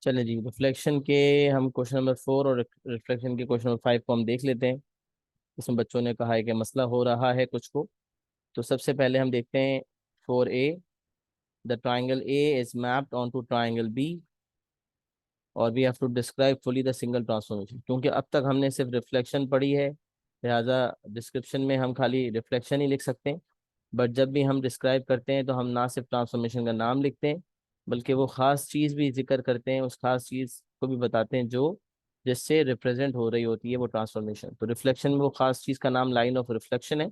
चलें जी, रिफ्लेक्शन के हम क्वेश्चन नंबर 4 और रिफ्लेक्शन के क्वेश्चन नंबर 5 को हम देख लेते हैं। इसमें बच्चों ने कहा है कि मसला हो रहा है कुछ को। तो सबसे पहले हम देखते हैं 4A। The triangle A is mapped on to triangle B और we have to describe fully the single transformation. क्योंकि अब तक हमने सिर्फ रिफ्लेक्शन पढ़ी है, लिहाजा डिस्क्रिप्शन में हम खाली रिफ्लेक्शन ही लिख सकते हैं। बट जब भी हम डिस्क्राइब करते हैं तो हम ना सिर्फ ट्रांसफॉर्मेशन का नाम लिखते हैं, बल्कि वो ख़ास चीज़ भी जिक्र करते हैं, उस खास चीज़ को भी बताते हैं जो जिससे रिप्रेजेंट हो रही होती है वो ट्रांसफॉर्मेशन। तो रिफ्लेक्शन में वो खास चीज़ का नाम लाइन ऑफ रिफ्लेक्शन है,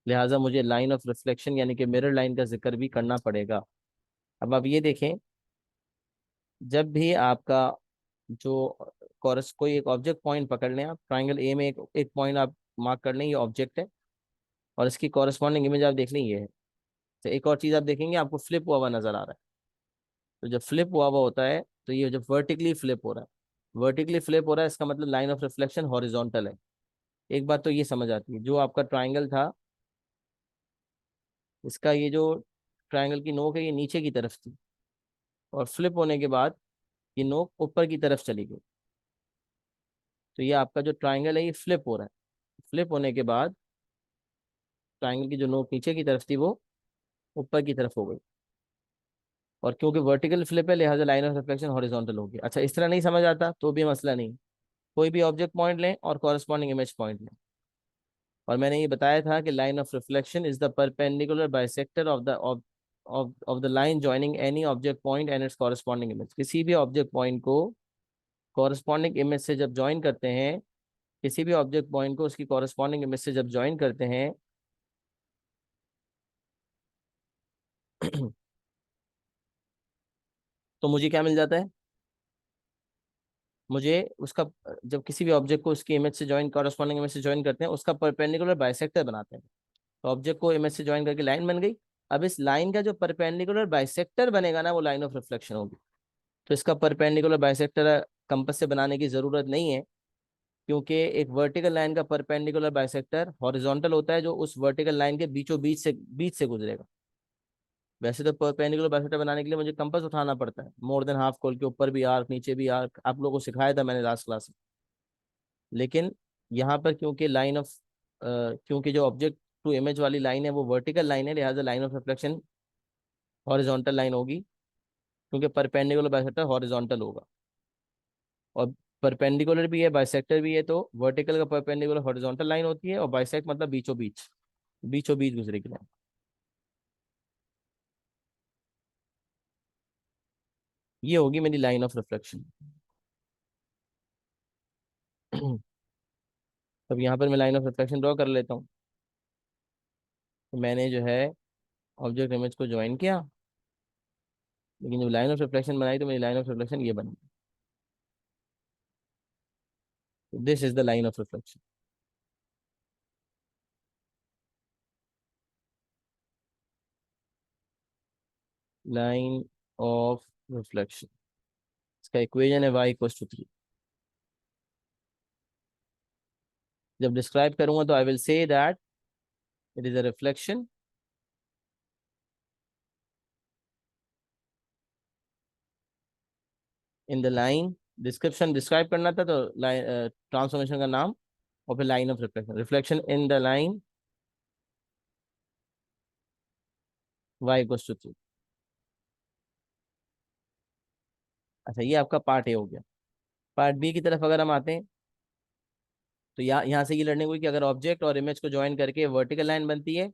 लिहाजा मुझे लाइन ऑफ रिफ्लेक्शन यानी कि मिरर लाइन का जिक्र भी करना पड़ेगा। अब आप ये देखें, जब भी आपका जो कोरस कोई एक ऑब्जेक्ट पॉइंट पकड़ लें, आप ट्राइंगल ए में एक एक पॉइंट आप मार्क कर लें, ये ऑब्जेक्ट है और इसकी कॉरस्पॉन्डिंग इमेज आप देख लें, ये है। तो एक और चीज़ आप देखेंगे, आपको फ्लिप हुआ हुआ नजर आ रहा है। तो जब फ्लिप हुआ हुआ होता है तो ये जब वर्टिकली फ्लिप हो रहा है, वर्टिकली फ्लिप हो रहा है, इसका मतलब लाइन ऑफ रिफ्लेक्शन हॉरिजॉन्टल है। एक बात तो ये समझ आती है, जो आपका ट्राइंगल था, इसका ये जो ट्राइंगल की नोक है ये नीचे की तरफ थी और फ्लिप होने के बाद ये नोक ऊपर की तरफ चली गई। तो ये आपका जो ट्राइंगल है ये फ्लिप हो रहा है। फ्लिप होने के बाद ट्राइंगल की जो नोक नीचे की तरफ थी वो ऊपर की तरफ हो गई, और क्योंकि वर्टिकल फ्लिप है लिहाजा लाइन ऑफ रिफ्लेक्शन हॉरिजॉन्टल होगी। अच्छा, इस तरह नहीं समझ आता तो भी मसला नहीं, कोई भी ऑब्जेक्ट पॉइंट लें और कॉरस्पॉन्डिंग इमेज पॉइंट लें। और मैंने ये बताया था कि line of reflection is the perpendicular bisector of the line joining any object point and it's corresponding image. किसी भी ऑब्जेक्ट पॉइंट को कॉरस्पॉन्डिंग इमेज से जब ज्वाइन करते हैं, किसी भी ऑब्जेक्ट पॉइंट को उसकी कॉरस्पॉन्डिंग इमेज से जब ज्वाइन करते हैं तो मुझे क्या मिल जाता है? मुझे उसका, जब किसी भी ऑब्जेक्ट को उसकी इमेज से ज्वाइन, कॉरस्पॉन्डिंग इमेज से ज्वाइन करते हैं, उसका परपेंडिकुलर बाइसेक्टर बनाते हैं। तो ऑब्जेक्ट को इमेज से ज्वाइन करके लाइन बन गई। अब इस लाइन का जो परपेंडिकुलर बाइसेक्टर बनेगा ना, वो लाइन ऑफ रिफ्लेक्शन होगी। तो इसका परपेंडिकुलर बाइसेक्टर कंपास से बनाने की जरूरत नहीं है, क्योंकि एक वर्टिकल लाइन का परपेंडिकुलर बाइसेक्टर हॉरिजॉन्टल होता है, जो उस वर्टिकल लाइन के बीचों बीच से गुजरेगा। वैसे तो परपेंडिकुलर बाइसेक्टर बनाने के लिए मुझे कंपास उठाना पड़ता है, मोर देन हाफ कोल के ऊपर भी आर्क, नीचे भी आर्क, आप लोगों को सिखाया था मैंने लास्ट क्लास में। लेकिन यहाँ पर क्योंकि क्योंकि जो ऑब्जेक्ट टू इमेज वाली लाइन है वो वर्टिकल लाइन है, लिहाजा line of reflection horizontal line होगी, क्योंकि परपेंडिकुलर बाइसेक्टर हॉरिजॉन्टल होगा। और परपेंडिकुलर भी है, बाइसेक्टर भी है, तो वर्टिकल का परपेंडिकुलर हॉरिजॉन्टल लाइन होती है और बाइसेक्ट मतलब बीचों बीच गुजरेगी लाइन। ये होगी मेरी लाइन ऑफ रिफ्लेक्शन। अब यहाँ पर मैं लाइन ऑफ रिफ्लेक्शन ड्रॉ कर लेता हूँ। तो मैंने जो है ऑब्जेक्ट इमेज को ज्वाइन किया, लेकिन जब लाइन ऑफ रिफ्लेक्शन बनाई तो मेरी लाइन ऑफ रिफ्लेक्शन ये बनी। This is the line of reflection. Line of reflection, इसका इक्वेशन है y = 3। जब डिस्क्राइब करूंगा तो I will say that it is a reflection in the line. Description describe करना था तो लाइन ट्रांसफॉर्मेशन का नाम और फिर line of reflection, reflection in the line y = 3। अच्छा, ये आपका पार्ट ए हो गया। पार्ट बी की तरफ अगर हम आते हैं, तो यहाँ से ये लर्निंग हुई कि अगर ऑब्जेक्ट और इमेज को ज्वाइन करके वर्टिकल लाइन बनती है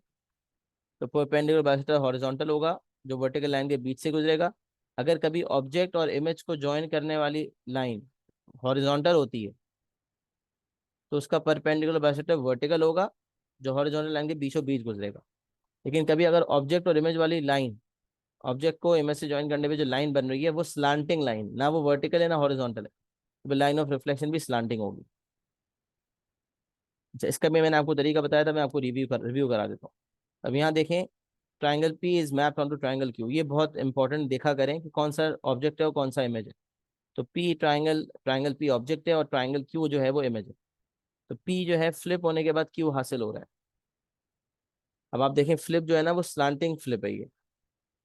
तो परपेंडिकुलर बाइसेक्टर हॉरिजॉन्टल होगा, जो वर्टिकल लाइन के बीच से गुजरेगा। अगर कभी ऑब्जेक्ट और इमेज को ज्वाइन करने वाली लाइन हॉरिजॉन्टल होती है तो उसका परपेंडिकुलर बाइसेक्टर वर्टिकल होगा, जो हॉरिजॉन्टल लाइन के बीचों बीच गुजरेगा। लेकिन कभी अगर ऑब्जेक्ट और इमेज वाली लाइन, ऑब्जेक्ट को इमेज से ज्वाइन करने पे जो लाइन बन रही है वो स्लांटिंग लाइन, ना वो वर्टिकल है ना हॉरिजॉन्टल है, तो लाइन ऑफ रिफ्लेक्शन भी स्लांटिंग होगी। अच्छा, इसका भी मैंने आपको तरीका बताया था, मैं आपको रिव्यू करा देता हूँ। अब यहाँ देखें, triangle P is mapped on to triangle Q. ये बहुत इंपॉर्टेंट देखा करें कि कौन सा ऑब्जेक्ट है और कौन सा इमेज है। तो P triangle triangle P object है और ट्राइंगल क्यू जो है वो इमेज है। तो पी जो है फ्लिप होने के बाद क्यू हासिल हो रहा है। अब आप देखें, फ्लिप जो है ना वो स्लांटिंग फ्लिप है, ये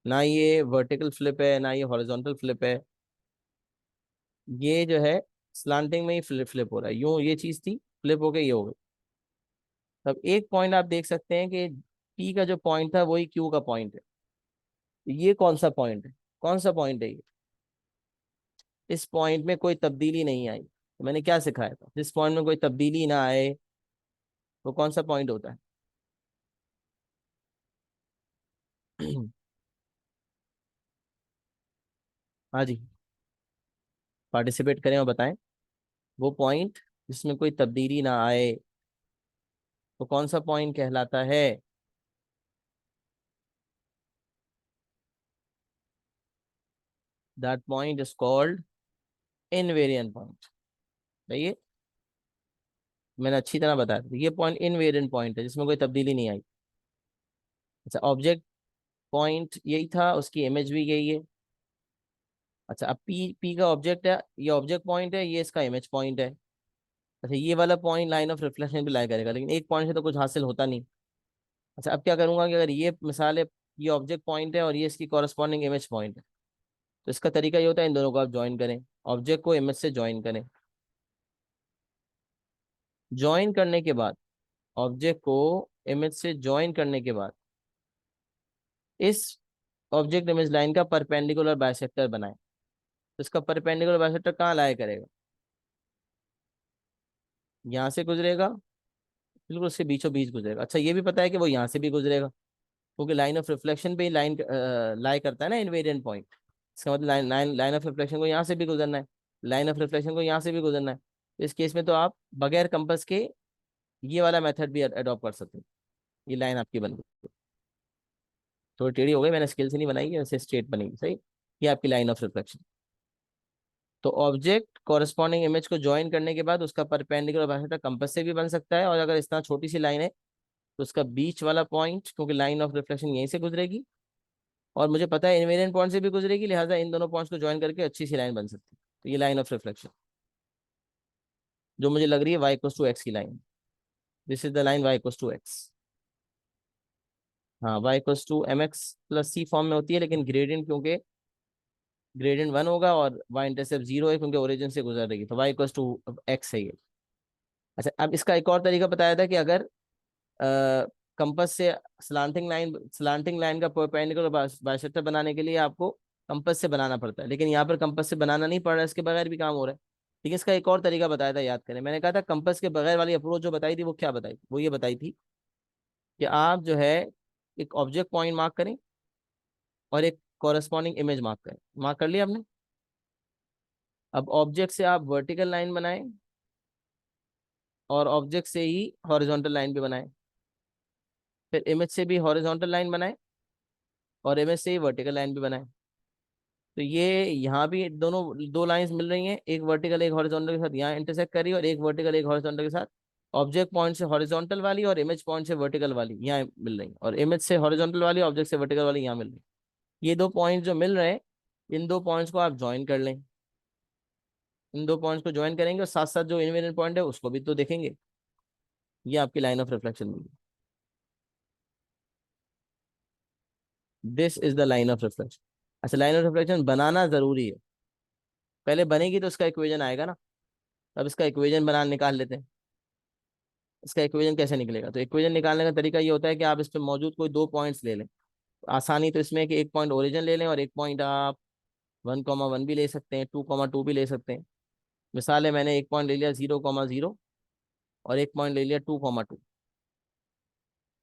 ना ये वर्टिकल फ्लिप है ना ये हॉरिजॉन्टल फ्लिप है। ये जो है स्लांटिंग में ही फ्लिप फ्लिप हो रहा है, यूं ये चीज थी, फ्लिप हो गई, ये हो गई। तब एक पॉइंट आप देख सकते हैं कि पी का जो पॉइंट था वही क्यू का पॉइंट है। तो ये कौन सा पॉइंट है, कौन सा पॉइंट है ये? इस पॉइंट में कोई तब्दीली नहीं आई। तो मैंने क्या सिखाया था, जिस पॉइंट में कोई तब्दीली ना आए वो कौन सा पॉइंट होता है? हाँ जी, पार्टिसिपेट करें और बताएं। वो पॉइंट जिसमें कोई तब्दीली ना आए वो कौन सा पॉइंट कहलाता है? That point is called invariant point. ये मैंने अच्छी तरह बताया था, ये पॉइंट इनवेरिएंट पॉइंट है जिसमें कोई तब्दीली नहीं आई। अच्छा, ऑब्जेक्ट पॉइंट यही था, उसकी इमेज भी यही है। अच्छा, अब पी पी का ऑब्जेक्ट है, ये ऑब्जेक्ट पॉइंट है, ये इसका इमेज पॉइंट है। अच्छा, ये वाला पॉइंट लाइन ऑफ रिफ्लेक्शन भी लाई करेगा, लेकिन एक पॉइंट से तो कुछ हासिल होता नहीं। अच्छा, अब क्या करूंगा कि अगर ये मिसाल है, ये ऑब्जेक्ट पॉइंट है और ये इसकी कॉरस्पॉन्डिंग इमेज पॉइंट है, तो इसका तरीका ये होता है इन दोनों को आप ज्वाइन करें, ऑब्जेक्ट को इमेज से ज्वाइन करें। ज्वाइन करने के बाद, ऑब्जेक्ट को इमेज से ज्वाइन करने के बाद इस ऑब्जेक्ट इमेज लाइन का परपेंडिकुलर बाइसेक्टर बनाएं। तो इसका परपेंडिकुलर बाइसेक्टर कहाँ लाया करेगा? यहाँ से गुजरेगा, बिल्कुल उसके बीचों बीच गुजरेगा। अच्छा, ये भी पता है कि वो यहाँ से भी गुजरेगा, क्योंकि लाइन ऑफ रिफ्लेक्शन पे ही लाइन लाई करता है ना इनवेरिएंट पॉइंट। इसका मतलब line line line of reflection को यहाँ से भी गुजरना है, लाइन ऑफ रिफ्लेक्शन को यहाँ से भी गुजरना है। तो इस केस में तो आप बगैर कंपास के ये वाला मेथड भी अडॉप्ट कर सकते हैं। ये लाइन आपकी बन गई, थोड़ी टेढ़ी हो गई, मैंने स्केल से नहीं बनाई है, वैसे स्ट्रेट बनेगी, सही। ये आपकी लाइन ऑफ रिफ्लेक्शन। तो ऑब्जेक्ट कॉरेस्पॉन्डिंग इमेज को ज्वाइन करने के बाद उसका परपेंडिकुलर बाइसेक्टर कंपास से भी बन सकता है, और अगर इतना छोटी सी लाइन है तो उसका बीच वाला पॉइंट, क्योंकि लाइन ऑफ रिफ्लेक्शन यहीं से गुजरेगी और मुझे पता है इनवेरिएंट पॉइंट से भी गुजरेगी, लिहाजा इन दोनों पॉइंट्स को ज्वाइन करके अच्छी सी लाइन बन सकती है। तो ये लाइन ऑफ रिफ्लेक्शन जो मुझे लग रही है वाई इक्वल्स टू एक्स की line, this is the line Y equals to x. हाँ, y equals to m x plus c form में होती है, लेकिन ग्रेडियंट क्योंकि ग्रेडियंट वन होगा और वाई इंटरसेप्ट जीरो है क्योंकि ओरिजिन से गुजर रही है, तो वाई इक्वल्स टू एक्स है ये। अच्छा, अब इसका एक और तरीका बताया था कि अगर कंपास से स्लांटिंग लाइन का परपेंडिकुलर बाइसेक्टर बनाने के लिए आपको कंपास से बनाना पड़ता है, लेकिन यहाँ पर कंपास से बनाना नहीं पड़ रहा है, इसके बगैर भी काम हो रहा है। ठीक है, इसका एक और तरीका बताया था, याद करें, मैंने कहा था कंपास के बगैर वाली अप्रोच जो बताई थी वो क्या बताई थी, वो ये बताई थी कि आप जो है एक ऑब्जेक्ट पॉइंट मार्क करें और एक कॉरेस्पॉन्डिंग इमेज मार्क करें। मार्क कर लिया आपने? अब ऑब्जेक्ट से आप वर्टिकल लाइन बनाएं और ऑब्जेक्ट से ही हॉरिजॉन्टल लाइन भी बनाएं, फिर इमेज से भी हॉरिजॉन्टल लाइन बनाएं और इमेज से ही वर्टिकल लाइन भी बनाएं। तो ये यहाँ भी दोनों दो लाइंस मिल रही हैं, एक वर्टिकल एक हॉरिजॉन्टल के साथ यहाँ इंटरसेक्ट कर रही है, और एक वर्टिकल एक हॉरिजॉन्टल के साथ ऑब्जेक्ट पॉइंट से हॉरिजॉन्टल वाली और इमेज पॉइंट से वर्टिकल वाली यहाँ मिल रही है, और इमेज से हॉरिजॉन्टल वाली ऑब्जेक्ट से वर्टिकल वाली यहाँ मिल रही है। ये दो पॉइंट जो मिल रहे हैं, इन दो पॉइंट्स को आप ज्वाइन कर लें। इन दो पॉइंट्स को ज्वाइन करेंगे और साथ साथ जो इनवेरिएंट पॉइंट है उसको भी तो देखेंगे। ये आपकी लाइन ऑफ रिफ्लेक्शन होगी। This is the line of reflection. अच्छा, लाइन ऑफ रिफ्लेक्शन बनाना जरूरी है, पहले बनेगी तो उसका इक्वेशन आएगा ना। अब इसका इक्वेशन बना निकाल लेते हैं। इसका इक्वेशन कैसे निकलेगा? तो इक्वेशन निकालने का तरीका ये होता है कि आप इस पे मौजूद कोई दो पॉइंट्स ले लें। तो आसानी तो इसमें है कि एक पॉइंट ओरिजिन ले लें और एक पॉइंट आप 1,1 भी ले सकते हैं, 2,2 भी ले सकते हैं। मिसाल है, मैंने एक पॉइंट ले लिया 0,0 और एक पॉइंट ले लिया 2,2।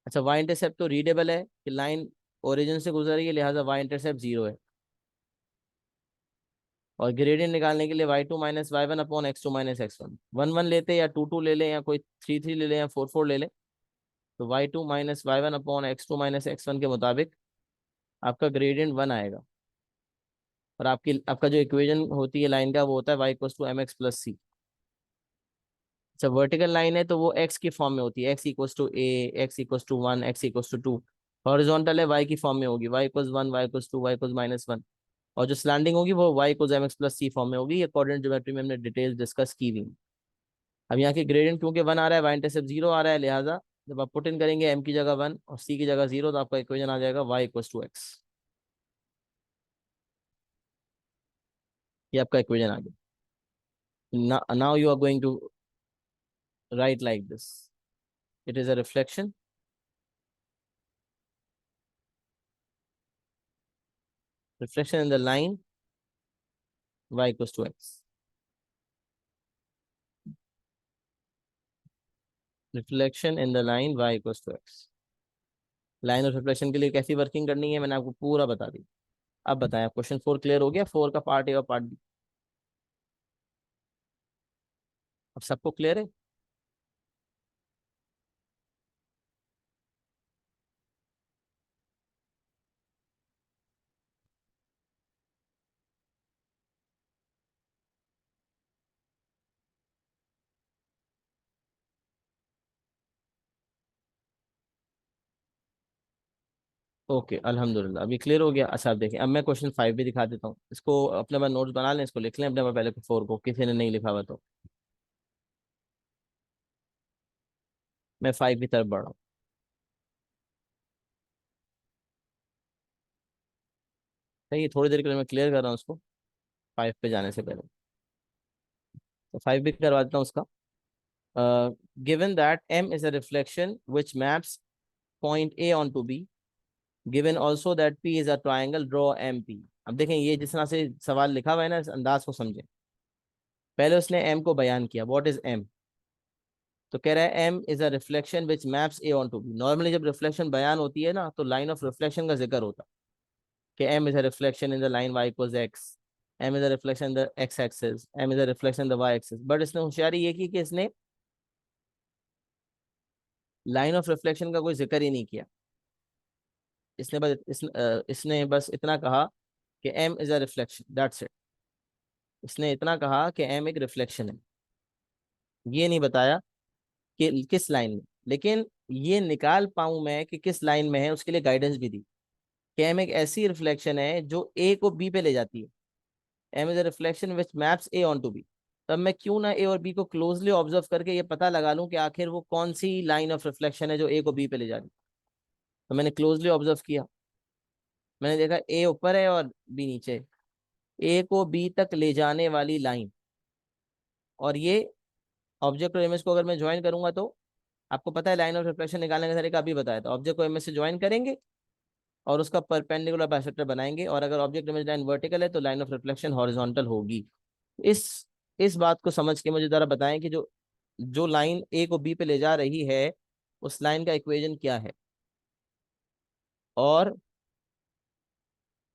अच्छा, वाई इंटरसेप्ट तो रीडेबल है कि लाइन ओरिजिन से गुजर रही है, लिहाजा वाई इंटरसेप्ट जीरो है। और ग्रेडियंट निकालने के लिए y2 - y1/x2 - x1, 1 1 लेते या 2 2 ले लें या कोई 3 3 ले लें या 4 4 ले लें, तो y2 - y1/x2 - x1 के मुताबिक आपका ग्रेडियंट वन आएगा। और आपका जो इक्वेशन होती है लाइन का वो होता है y = mx + c। अच्छा, वर्टिकल लाइन है तो वो x की फॉर्म में होती है, x = a, x = 1, x = 2। Horizontal है, y की फॉर्म में होगी, y = 1, y = 2, y = -1। और जो स्लैंडिंग होगी वो y = mx + c फॉर्म में होगी। ये कोऑर्डिनेट ज्योमेट्री में हमने डिटेल डिस्कस की हुई। अब यहाँ की ग्रेडियंट क्योंकि वन आ रहा है, वाई इंटरसेप्ट जीरो आ रहा है, लिहाजा जब आप पुट इन करेंगे m की जगह 1 और c की जगह 0, तो आपका इक्वेशन आ जाएगा y = x। ये आपका इक्वेशन आ गया। Now you are going to write like this. It is a reflection. Reflection in the line y equals to x. Reflection in the line y equals to x. Line of reflection के लिए कैसी working करनी है मैंने आपको पूरा बता दी। अब बताएं, क्वेश्चन 4 क्लियर हो गया? 4 का पार्ट ए और पार्ट बी अब सबको क्लियर है? ओके, अल्हम्दुलिल्लाह अभी क्लियर हो गया। अच्छा, आप देखें, अब मैं क्वेश्चन 5 भी दिखा देता हूँ। इसको अपने पास नोट्स बना लें, इसको लिख लें अपने पास पहले 4 को, किसी ने नहीं लिखा हुआ तो। मैं 5 की तरफ बढ़ रहा हूँ। सही है, थोड़ी देर के लिए मैं क्लियर कर रहा हूँ उसको 5 पे जाने से पहले। तो 5 भी करवा देता हूँ उसका। Given that M is a reflection which maps point A on to B, given also that P is a triangle, draw M P. अब देखें, ये जिस तरह से सवाल लिखा हुआ है ना, इस अंदाज को समझें। पहले उसने एम को बयान किया, व्हाट इज एम। तो कह रहा है M is a reflection which maps A on to B. Normally जब रिफ्लेक्शन बयान होती है ना, तो लाइन ऑफ रिफ्लेक्शन का जिक्र होता है कि M is a reflection in the line Y equals X, M is a reflection in the X axis, M is a reflection in the Y axis. But इसने होशियारी ये की कि इसने लाइन ऑफ रिफ्लेक्शन का कोई जिक्र ही नहीं किया। इसने बस इतना कहा कि M is a reflection, that's it. इसने इतना कहा कि एम एक रिफ्लेक्शन है, ये नहीं बताया कि किस लाइन में। लेकिन ये निकाल पाऊं मैं कि किस लाइन में है, उसके लिए गाइडेंस भी दी कि एम एक ऐसी रिफ्लेक्शन है जो ए को बी पे ले जाती है। M is a reflection which maps A on to B. तब मैं क्यों ना ए और बी को क्लोजली ऑब्जर्व करके ये पता लगा लूं कि आखिर वो कौन सी लाइन ऑफ रिफ्लेक्शन है जो ए को बी पे ले जा रही है। तो मैंने क्लोजली ऑब्जर्व किया, मैंने देखा ए ऊपर है और बी नीचे। ए को बी तक ले जाने वाली लाइन, और ये ऑब्जेक्ट और इमेज को अगर मैं ज्वाइन करूंगा तो आपको पता है लाइन ऑफ रिफ्लेक्शन निकालने का तरीका अभी बताया था। ऑब्जेक्ट को इमेज से ज्वाइन करेंगे और उसका परपेंडिकुलर बाइसेक्टर बनाएंगे, और अगर ऑब्जेक्ट इमेज लाइन वर्टिकल है तो लाइन ऑफ रिफ्लेक्शन हॉरिजॉन्टल होगी। इस इस बात को समझ के मुझे जरा बताएं कि जो जो लाइन ए को बी पे ले जा रही है, उस लाइन का इक्वेशन क्या है। और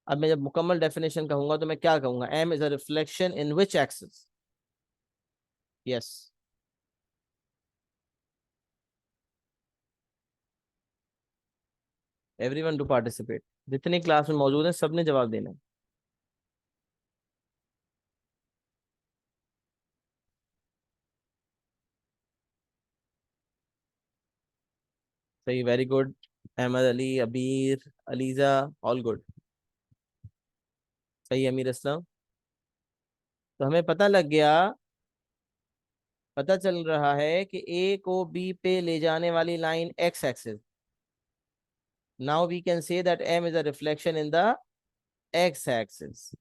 अब मैं जब मुकम्मल डेफिनेशन कहूंगा तो मैं क्या कहूंगा? M is a reflection in which axis. Yes, everyone to participate. जितने क्लास में मौजूद हैं सबने जवाब देना है। सही, वेरी गुड। अहमद अली, अबीर, अलीजा, ऑल गुड। सही, अमीर असलम। तो हमें पता लग गया, पता चल रहा है कि ए को बी पे ले जाने वाली line X axis. Now we can say that M is a reflection in the X axis.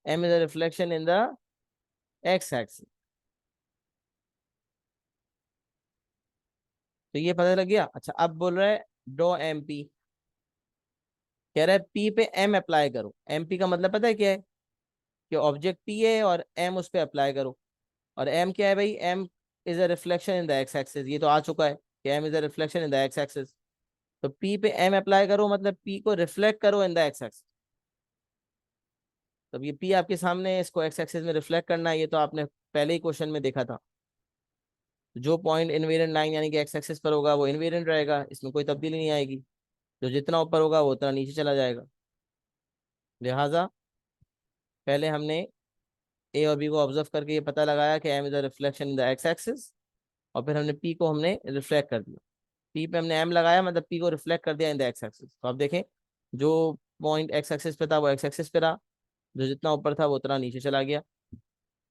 M is a reflection in the X axis. तो ये पता लग गया। अच्छा, अब बोल रहा है ड्रॉ एम पी। कह रहा है पी पे एम अप्लाई करो। एम पी का मतलब पता है क्या है? कि ऑब्जेक्ट पी है और एम उस पे अप्लाई करो। और एम क्या है भाई? M is a reflection in the X axis. ये तो आ चुका है कि M is a reflection in the X axis. तो पी पे एम अप्लाई करो मतलब पी को रिफ्लेक्ट करो इन द एक्स एक्सिस। तब ये पी आपके सामने है, इसको एक्स एक्सिस में रिफ्लेक्ट करना है। ये तो आपने पहले ही क्वेश्चन में देखा था। जो पॉइंट इनवेरिएंट लाइन यानी कि एक्स एक्सिस पर होगा वो इनवेरिएंट रहेगा, इसमें कोई तब्दीली नहीं आएगी। जो जितना ऊपर होगा वो उतना नीचे चला जाएगा। लिहाजा पहले हमने ए और बी को ऑब्जर्व करके ये पता लगाया कि M is a reflection in the X axis, और फिर हमने पी को हमने रिफ्लेक्ट कर दिया। पी पे हमने एम लगाया मतलब पी को रिफ्लेक्ट कर दिया इन द एक्स एक्सिस। तो आप देखें, जो पॉइंट एक्स एक्सिस पे था वो एक्स एक्सिस पे रहा, जो जितना ऊपर था वो उतना नीचे चला गया,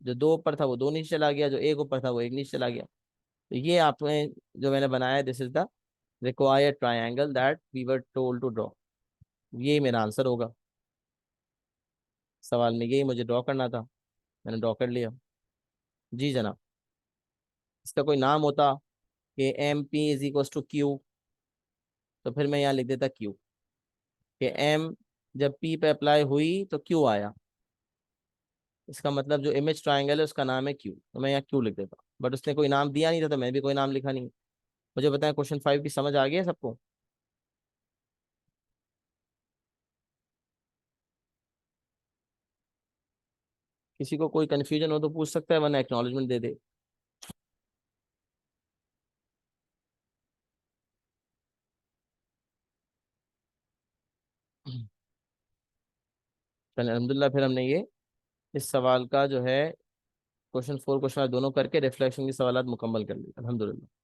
जो दो ऊपर था वो दो नीचे चला गया, जो एक ऊपर था वो एक नीचे चला गया। तो ये आपने जो मैंने बनाया, this is the required triangle that we were told to draw. ये मेरा आंसर होगा। सवाल में यही मुझे ड्रॉ करना था। मैंने ड्रॉ कर लिया। जी जनाब। इसका कोई नाम होता कि M P is equal to Q, तो फिर मैं यहाँ लिख देता क्यू, कि एम जब पी पे अप्लाई हुई तो क्यू आया। इसका मतलब जो इमेज ट्रायंगल है उसका नाम है क्यू, तो मैं यहाँ क्यू लिख देता। बट उसने कोई नाम दिया नहीं था तो मैं भी कोई नाम लिखा नहीं। मुझे बताएं क्वेश्चन 5 की समझ आ गई है सबको? किसी को कोई कंफ्यूजन हो तो पूछ सकता है, वरना एक्नॉलेजमेंट दे दे। चलिए अलहमदिल्ला, फिर हमने ये इस सवाल का जो है क्वेश्चन 4 क्वेश्चन दोनों करके रिफ्लेक्शन के सवाल मुकम्मल कर लिए अल्हम्दुलिल्लाह।